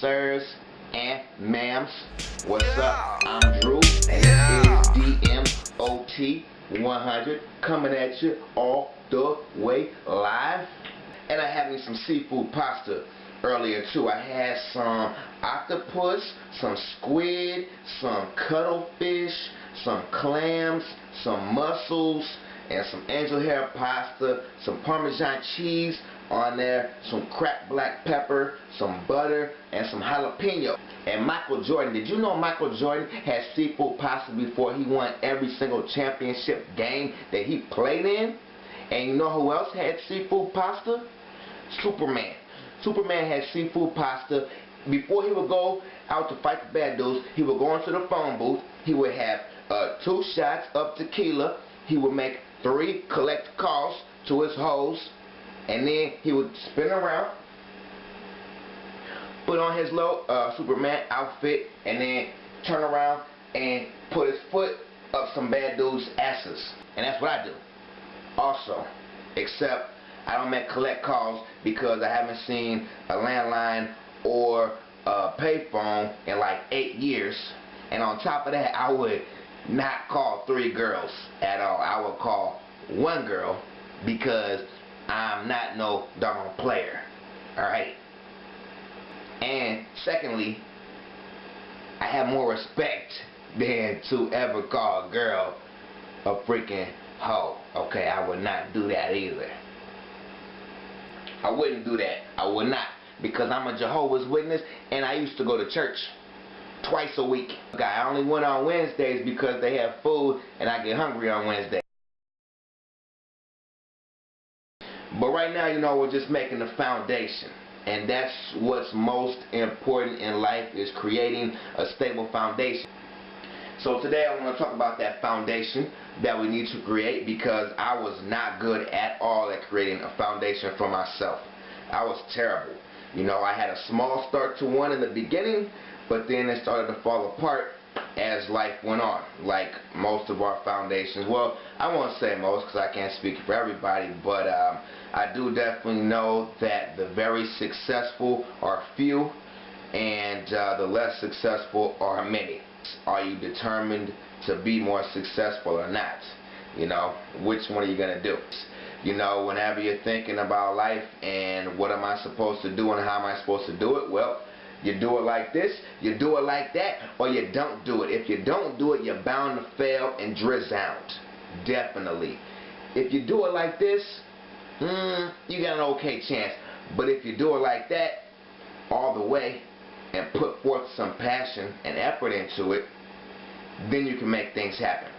sirs and ma'ams. What's up? I'm Drew, and this is DMOT100 coming at you all the way live. And I had me some seafood pasta earlier too. I had some octopus, some squid, some cuttlefish, some clams, some mussels, and some angel hair pasta, some Parmesan cheese on there, some cracked black pepper, some butter, and some jalapeno. And Michael Jordan, did you know Michael Jordan had seafood pasta before he won every single championship game that he played in? And you know who else had seafood pasta? Superman. Superman had seafood pasta. Before he would go out to fight the bad dudes, he would go into the phone booth. He would have 2 shots of tequila. He would make 3 collect calls to his hoes, and then he would spin around, put on his little Superman outfit, and then turn around and put his foot up some bad dudes' asses. And that's what I do also, except I don't make collect calls because I haven't seen a landline or a payphone in like 8 years. And on top of that, I would not call 3 girls at all. I would call 1 girl because I'm not no doggone player. Alright? And secondly, I have more respect than to ever call a girl a freaking hoe. Okay, I would not do that either. I wouldn't do that. I would not. Because I'm a Jehovah's Witness and I used to go to church twice a week. I only went on Wednesdays because they have food and I get hungry on Wednesdays. But right now, you know, we're just making the foundation. And that's what's most important in life, is creating a stable foundation. So today I want to talk about that foundation that we need to create, because I was not good at all at creating a foundation for myself. I was terrible. You know, I had a small start to one in the beginning, but then it started to fall apart as life went on, like most of our foundations. Well, I won't say most because I can't speak for everybody, but I do definitely know that the very successful are few and the less successful are many. Are you determined to be more successful or not? You know, which one are you going to do? You know, whenever you're thinking about life and what am I supposed to do and how am I supposed to do it, well, you do it like this, you do it like that, or you don't do it. If you don't do it, you're bound to fail and drizz out. Definitely. If you do it like this, you got an okay chance. But if you do it like that, all the way, and put forth some passion and effort into it, then you can make things happen.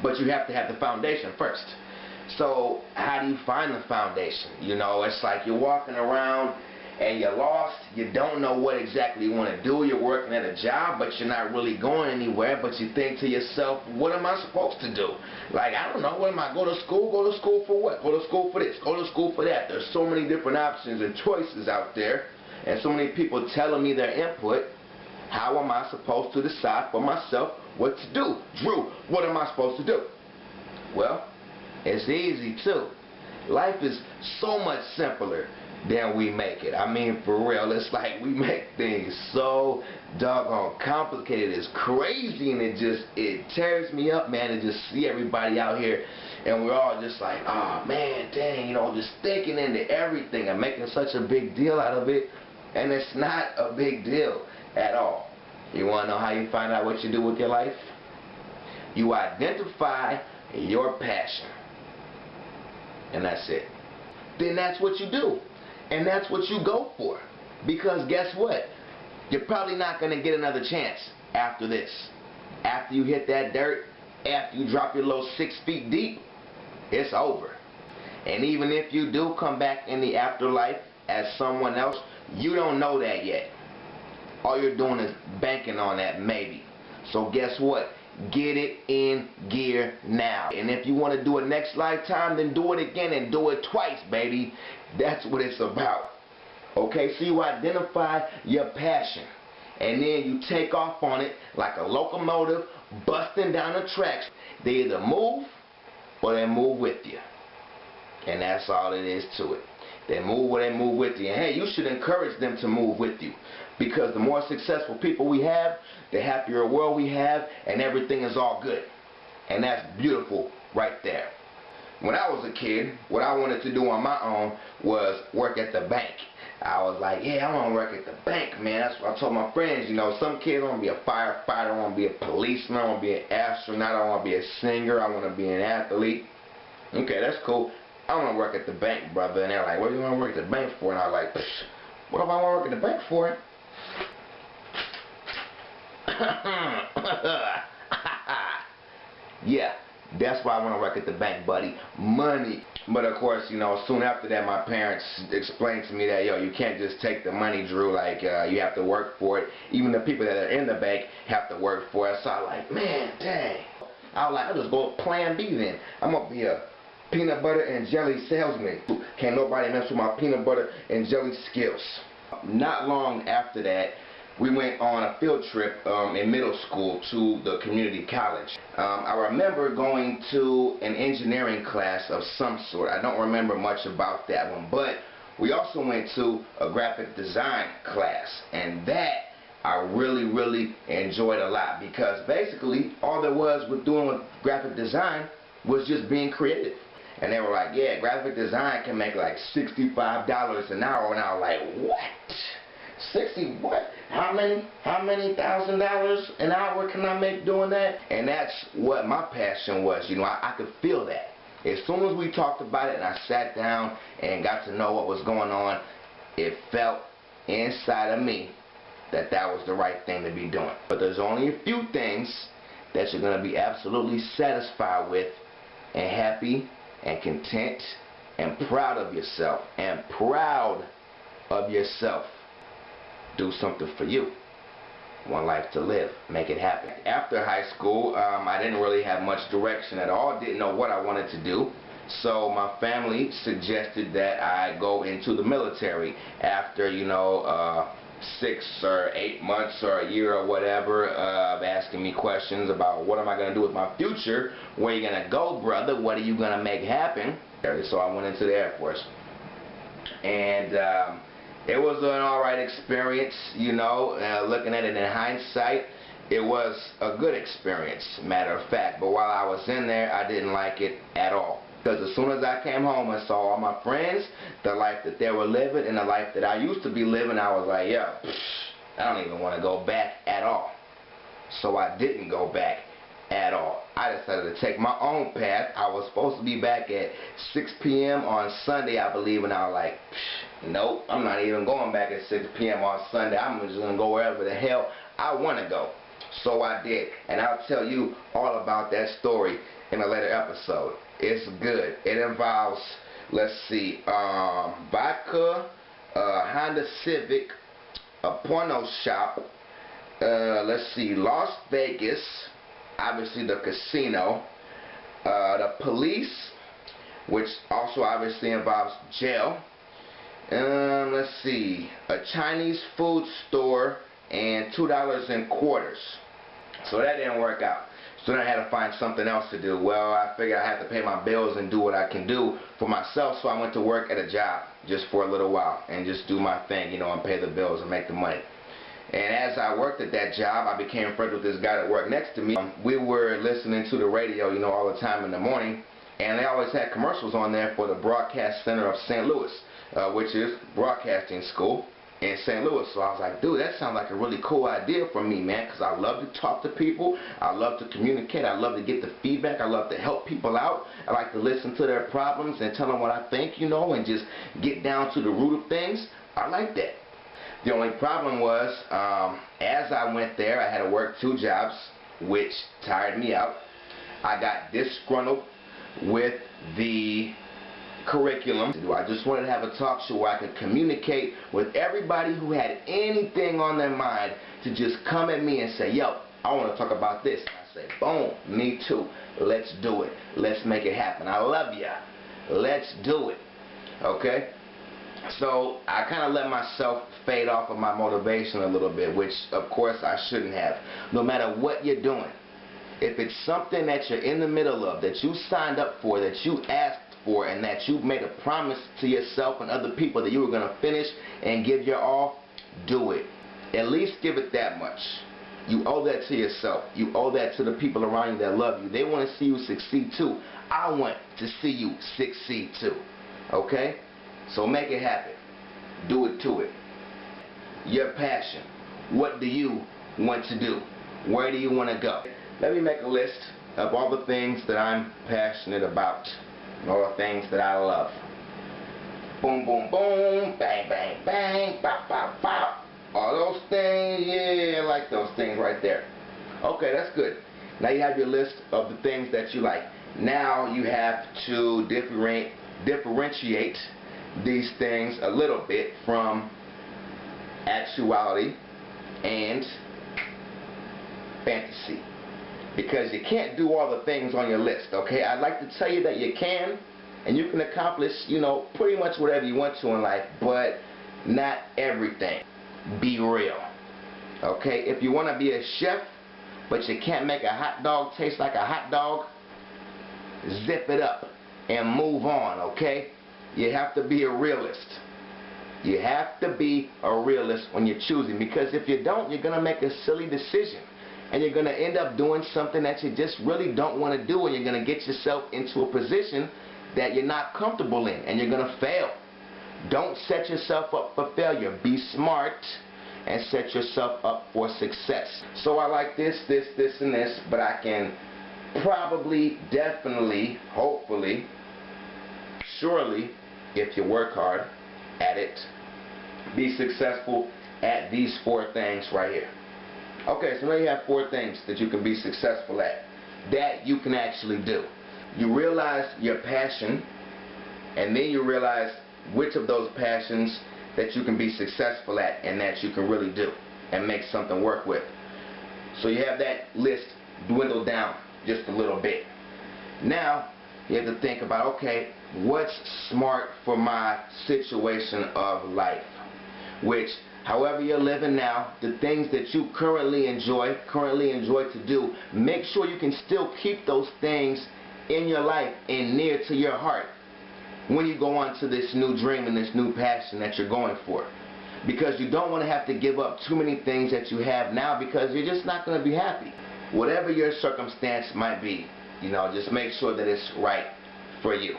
But you have to have the foundation first. So how do you find the foundation? You know, it's like you're walking around and you're lost. You don't know what exactly you want to do. You're working at a job, but you're not really going anywhere. But you think to yourself, what am I supposed to do? Like, I don't know. What am I? Go to school? Go to school for what? Go to school for this. Go to school for that. There's so many different options and choices out there, and so many people telling me their input. How am I supposed to decide for myself what to do? Drew, what am I supposed to do? Well, it's easy too. Life is so much simpler than we make it. I mean, for real, it's like we make things so doggone complicated. It's crazy, and it tears me up, man, to just see everybody out here and we're all just like, oh man, dang, you know, just thinking into everything and making such a big deal out of it, and it's not a big deal at all. You want to know how you find out what you do with your life? You identify your passion, and that's it. Then that's what you do. And that's what you go for. Because guess what? You're probably not going to get another chance after this. After you hit that dirt, after you drop your little 6 feet deep, it's over. And even if you do come back in the afterlife as someone else, you don't know that yet. All you're doing is banking on that maybe. So guess what? Get it in gear now. And if you want to do it next lifetime, then do it again and do it twice, baby. That's what it's about. Okay, so you identify your passion, and then you take off on it like a locomotive busting down the tracks. They either move or they move with you. And that's all it is to it. They move where they move with you. And hey, you should encourage them to move with you. Because the more successful people we have, the happier world we have, and everything is all good. And that's beautiful right there. When I was a kid, what I wanted to do on my own was work at the bank. I was like, yeah, I want to work at the bank, man. That's what I told my friends. You know, some kids want to be a firefighter, I want to be a policeman, I want to be an astronaut, I want to be a singer, I want to be an athlete. Okay, that's cool. I want to work at the bank, brother. And they're like, what do you want to work at the bank for? And I was like, what if I want to work at the bank for? Yeah, that's why I want to work at the bank, buddy. Money. But of course, you know, soon after that, my parents explained to me that, yo, you can't just take the money, Drew. Like, you have to work for it. Even the people that are in the bank have to work for it. So I was like, man, dang. I was like, I'll just go with plan B then. I'm going to be a peanut butter and jelly salesman. Can't nobody mess with my peanut butter and jelly skills. Not long after that, we went on a field trip in middle school to the community college. I remember going to an engineering class of some sort. I don't remember much about that one, but we also went to a graphic design class, and that I really enjoyed a lot, because basically all there was with doing with graphic design was just being creative. And they were like, yeah, graphic design can make like $65 an hour, and I was like, what? 60 what? How many $1,000 an hour can I make doing that? And that's what my passion was. You know, I could feel that. As soon as we talked about it and I sat down and got to know what was going on, it felt inside of me that that was the right thing to be doing. But there's only a few things that you're going to be absolutely satisfied with and happy and content and proud of yourself. And proud of yourself. Do something for you. One life to live. Make it happen. After high school, I didn't really have much direction at all. Didn't know what I wanted to do. So my family suggested that I go into the military after, you know, 6 or 8 months or a year or whatever of asking me questions about what am I going to do with my future. Where are you going to go, brother? What are you going to make happen? So I went into the Air Force. And it was an alright experience, you know. Looking at it in hindsight, it was a good experience, matter of fact. But while I was in there, I didn't like it at all. Because as soon as I came home and saw all my friends, the life that they were living and the life that I used to be living, I was like, yo, I don't even want to go back at all. So I didn't go back at all. I decided to take my own path. I was supposed to be back at 6 p.m. on Sunday, I believe, and I was like, nope, I'm not even going back at 6 p.m. on Sunday. I'm just going to go wherever the hell I want to go. So I did, and I'll tell you all about that story in a later episode. It's good. It involves, let's see, vodka, Honda Civic, a porno shop, let's see, Las Vegas, obviously the casino, the police, which also obviously involves jail, let's see, a Chinese food store, and $2 in quarters. So that didn't work out. So then I had to find something else to do. Well, I figured I had to pay my bills and do what I can do for myself, so I went to work at a job just for a little while and just do my thing, you know, and pay the bills and make the money. And as I worked at that job, I became friends with this guy that worked next to me. We were listening to the radio, you know, all the time in the morning, and they always had commercials on there for the Broadcast Center of St. Louis, which is broadcasting school in St. Louis. So I was like, dude, that sounds like a really cool idea for me, man, because I love to talk to people, I love to communicate, I love to get the feedback, I love to help people out, I like to listen to their problems and tell them what I think, you know, and just get down to the root of things. I like that. The only problem was, as I went there, I had to work 2 jobs, which tired me out. I got disgruntled with the curriculum. I just wanted to have a talk show where I could communicate with everybody who had anything on their mind to just come at me and say, yo, I want to talk about this. And I say, boom, me too. Let's do it. Let's make it happen. I love ya. Let's do it. Okay? So I kind of let myself fade off of my motivation a little bit, which of course I shouldn't have. No matter what you're doing, if it's something that you're in the middle of, that you signed up for, that you asked for, and that you made a promise to yourself and other people that you were going to finish and give your all, do it. At least give it that much. You owe that to yourself. You owe that to the people around you that love you. They want to see you succeed too. I want to see you succeed too. Okay? So make it happen. Do it to it. Your passion. What do you want to do? Where do you want to go? Let me make a list of all the things that I'm passionate about. All the things that I love. Boom, boom, boom. Bang, bang, bang. Bop, bop, bop. All those things, yeah, I like those things right there. Okay, that's good. Now you have your list of the things that you like. Now you have to differentiate these things a little bit from actuality and fantasy. Because you can't do all the things on your list, okay? I'd like to tell you that you can, and you can accomplish, you know, pretty much whatever you want to in life, but not everything. Be real. Okay? If you want to be a chef, but you can't make a hot dog taste like a hot dog, zip it up and move on, okay? You have to be a realist. You have to be a realist when you're choosing, because if you don't, you're going to make a silly decision. And you're going to end up doing something that you just really don't want to do, and you're going to get yourself into a position that you're not comfortable in, and you're going to fail. Don't set yourself up for failure. Be smart and set yourself up for success. So I like this, and this, but I can probably, definitely, hopefully, surely, if you work hard at it, be successful at these 4 things right here. Okay, so now you have 4 things that you can be successful at, that you can actually do. You realize your passion, and then you realize which of those passions that you can be successful at and that you can really do and make something work with. So you have that list dwindled down just a little bit. Now you have to think about, okay, what's smart for my situation of life? Which, however you're living now, the things that you currently enjoy to do, make sure you can still keep those things in your life and near to your heart when you go on to this new dream and this new passion that you're going for. Because you don't want to have to give up too many things that you have now, because you're just not going to be happy. Whatever your circumstance might be, you know, just make sure that it's right for you.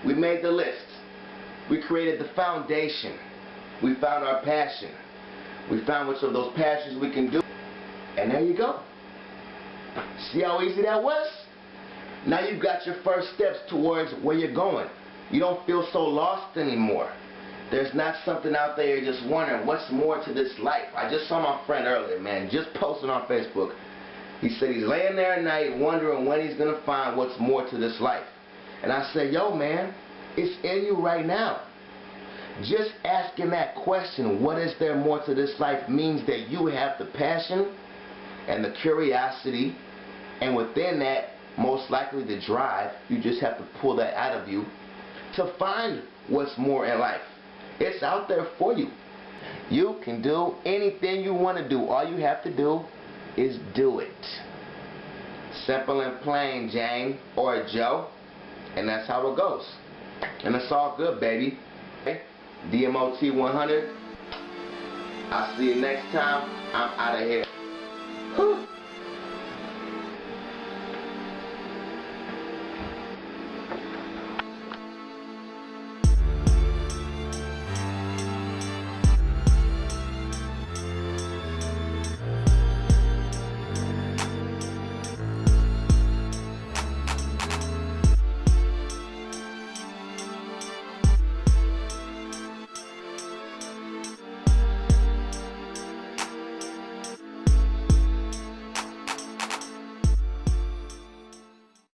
We made the list. We created the foundation. We found our passion. We found which of those passions we can do. And there you go. See how easy that was? Now you've got your first steps towards where you're going. You don't feel so lost anymore. There's not something out there you're just wondering, what's more to this life? I just saw my friend earlier, man, just posting on Facebook. He said he's laying there at night wondering when he's going to find what's more to this life. And I said, yo, man, it's in you right now. Just asking that question, what is there more to this life, means that you have the passion and the curiosity, and within that, most likely the drive. You just have to pull that out of you to find what's more in life. It's out there for you. You can do anything you want to do. All you have to do is do it. Simple and plain, Jane or Joe. And that's how it goes. And it's all good, baby. DMOT100. I'll see you next time. I'm out of here. Whew.